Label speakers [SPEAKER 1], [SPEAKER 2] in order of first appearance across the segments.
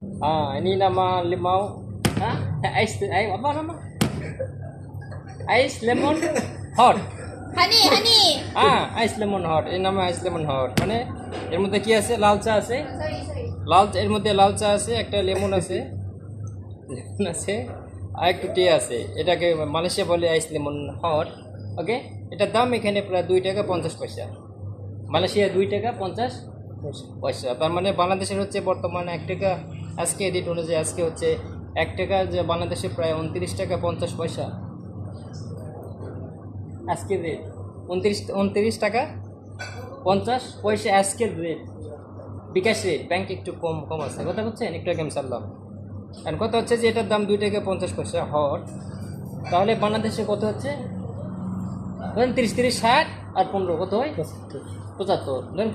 [SPEAKER 1] Ini nama limau. Apa nama? Ice lemon hot.
[SPEAKER 2] হানি
[SPEAKER 1] আইস lemon hot, এর নামে আইস lemon hot. মানে এর মধ্যে কি আছে? লাল চা আছে, এর মধ্যে লাল চা আছে, একটা লেমন আছে, আর একটু টি আছে। এটাকে মালয়েশিয়া বলে আইস লেমন হট। ওকে, এটার দাম এখানে প্রায় 2 টাকা 50 পয়সা। মালয়েশিয়া 2 টাকা 50 পয়সা। তার মানে বাংলাদেশের হচ্ছে বর্তমানে 1 টাকা, আজকে এডিট অনুযায়ী আজকে হচ্ছে 1 টাকা, যে বাংলাদেশে প্রায় 29 টাকা 50 পয়সা আজকের রেট। 29 টাকা 50 পয়সা আজকের রেট, বিকাশ রেট। ব্যাংক একটু কম কম আছে, কথা বলছেন? একটু আগে আমি সারলাম। আর কথা হচ্ছে যে এটার দাম 2 টাকা 50 পয়সা হট। তাহলে বাংলাদেশে কত হচ্ছে? ধরেন 30 30 60 আর 15 কত হয়? 75। ধরেন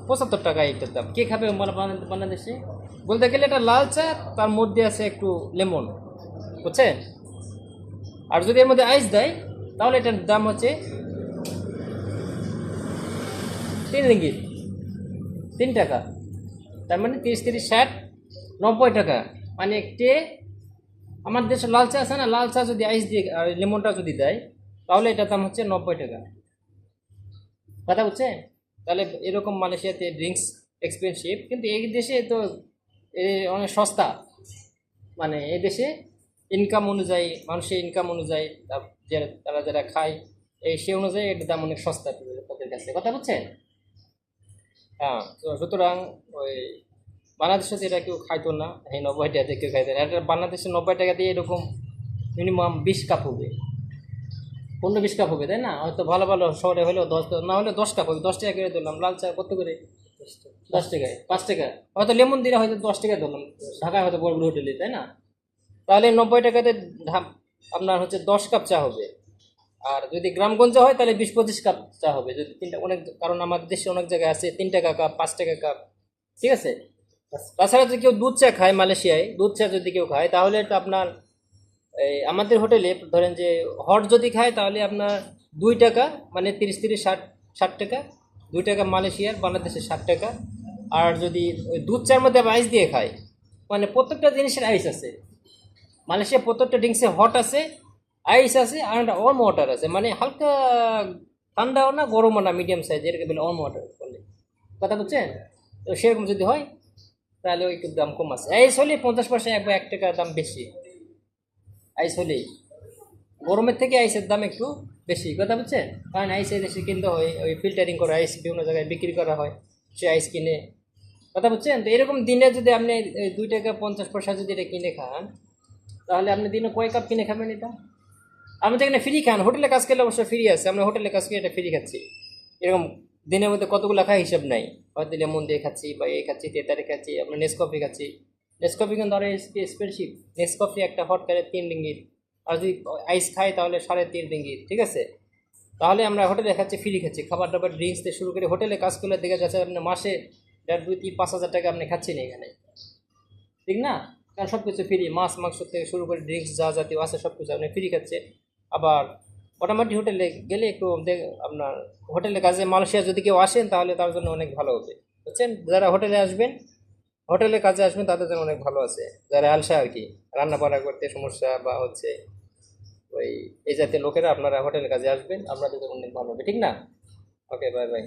[SPEAKER 1] 75 টাকা এটার দাম। কে খাবে বাংলাদেশে? বলতে গেলে এটা লাল চা, তার মধ্যে আছে একটু লেমন, বুঝছেন? আর যদি এর মধ্যে আইস দেয় তাহলে এটার দাম হচ্ছে 3 রিঙ্গিত, 3 টাকা। তার মানে 30 30 60 90 টাকা। মানে একটি আমার দেশে লাল চা আছে না, লাল চা যদি আইস দিয়ে আর লেমনটা যদি দেয় তাহলে এটার দাম হচ্ছে 90 টাকা, কথা বুঝছেন? তাহলে এরকম মালয়েশিয়াতে ড্রিঙ্কস এক্সপেন্সিভ, কিন্তু এই দেশে তো অনেক সস্তা। মানে এই দেশে ইনকাম অনুযায়ী, মানুষের ইনকাম অনুযায়ী তারা যারা খায় সে অনুযায়ী এটার দাম অনেক সস্তা তাদের কাছে, কথা বুঝছেন? হ্যাঁ, তো সুতরাং ওই বাংলাদেশে তো এটা কেউ খাইতো না, এই 90 টাকাতে কেউ খাইতো না। এটা বাংলাদেশে 90 টাকা দিয়ে এরকম মিনিমাম 20 কাপ হবে, 15 20 কাপ হবে, তাই না? হয়তো ভালো ভালো শহরে হলেও 10, না হলে 10 কাপ হবে। 10 টাকা করে ধরলাম। লাল চা কত করে? 10 টাকায় 5 টাকা। হয়তো লেমন দিলে হয়তো 10 টাকা ধরলাম, ঢাকায় হয়তো বড় বড় হোটেলে, তাই না? তাহলে 90 টাকাতে আপনার হচ্ছে 10 কাপ চা হবে। আর যদি গ্রামগঞ্জে হয় তাহলে 20 25 কাপ চা হবে। যদি তিনটা অনেক, কারণ আমাদের দেশে অনেক জায়গায় আছে 3 টাকা কাপ 5 টাকা কাপ, ঠিক আছে? তাছাড়া যদি কেউ দুধ চা খায়, মালয়েশিয়ায় দুধ চা যদি কেউ খায় তাহলে তো আপনার এই আমাদের হোটেলে ধরেন যে হট যদি খায় তাহলে আপনার 2 টাকা, মানে 30 30 60 60 টাকা। 2 টাকা মালয়েশিয়ার, বাংলাদেশে 60 টাকা। আর যদি ওই দুধ চার মধ্যে আইস দিয়ে খায়, মানে প্রত্যেকটা জিনিসের আইস আছে মালয়েশিয়া, প্রত্যেকটা ড্রিঙ্কসে হট আছে, আইস আছে, আর একটা ওয়ার্ম ওয়াটার আছে। মানে হালকা ঠান্ডাও না গরমও না, মিডিয়াম সাইজ, এটাকে বলে ওয়ার্ম ওয়াটার বলে, কথা বুঝছেন? তো সেরকম যদি হয় তাহলে ওই একটু দাম কম আছে। আইস হলে 50 পয়সা বা 1 টাকা দাম বেশি। আইস হলেই গরমের থেকে আইসের দাম একটু বেশি, কথা বুঝছেন? কারণ আইস এই দেশে কিনতে হয়, ওই ফিল্টারিং করা আইস বিভিন্ন জায়গায় বিক্রি করা হয়, সে আইস কিনে, কথা বুঝছেন? তো এরকম দিনে যদি আপনি 2 টাকা 50 পয়সা যদি এটা কিনে খান, তাহলে আপনি দিনে কয় কাপ কিনে খাবেন এটা? আপনি তো এখানে ফ্রি খান, হোটেলে কাজ করলে অবশ্যই ফ্রি আছে, আমরা হোটেলে কাজ করে এটা ফ্রি খাচ্ছি। এরকম দিনের মধ্যে কতগুলো খাই হিসাব নাই, হয়তো লেমন দিয়ে খাচ্ছি বা এই খাচ্ছি, তেতারি খাচ্ছি, আমরা নেসকফি খাচ্ছি। নেসকফি কিন্তু আরও এক্সপেন্সিভ। নেসকফি একটা হট করে 3 রিঙ্গিত, আর যদি আইস খাই তাহলে 3.5 রিঙ্গিত, ঠিক আছে? তাহলে আমরা হোটেলে খাচ্ছি, ফ্রি খাচ্ছি, খাবার দাবার ড্রিঙ্কস থেকে শুরু করে। হোটেলে কাজ করলে দেখা যাচ্ছে আপনি মাসে 1.5 2 3 5 হাজার টাকা আপনি খাচ্ছেন এখানে, ঠিক না? কারণ সব কিছু ফ্রি, মাছ মাংস থেকে শুরু করে ড্রিঙ্কস যা জাতীয় আছে সব কিছু আপনি ফ্রি খাচ্ছে। আবার মোটামুটি হোটেলে গেলে একটু আপনার হোটেলে কাজে মালয়েশিয়া যদি কেউ আসেন তাহলে তার জন্য অনেক ভালো হবে, বুঝছেন? যারা হোটেলে আসবেন, হোটেলে কাজে আসবেন তাদের জন্য অনেক ভালো আছে। যারা আলসা আর কি, রান্না বান্না করতে সমস্যা বা হচ্ছে ওই এই জাতীয় লোকেরা, আপনারা হোটেলে কাজে আসবেন, আপনাদের জন্য অনেক ভালো হবে, ঠিক না? ওকে, বাই বাই।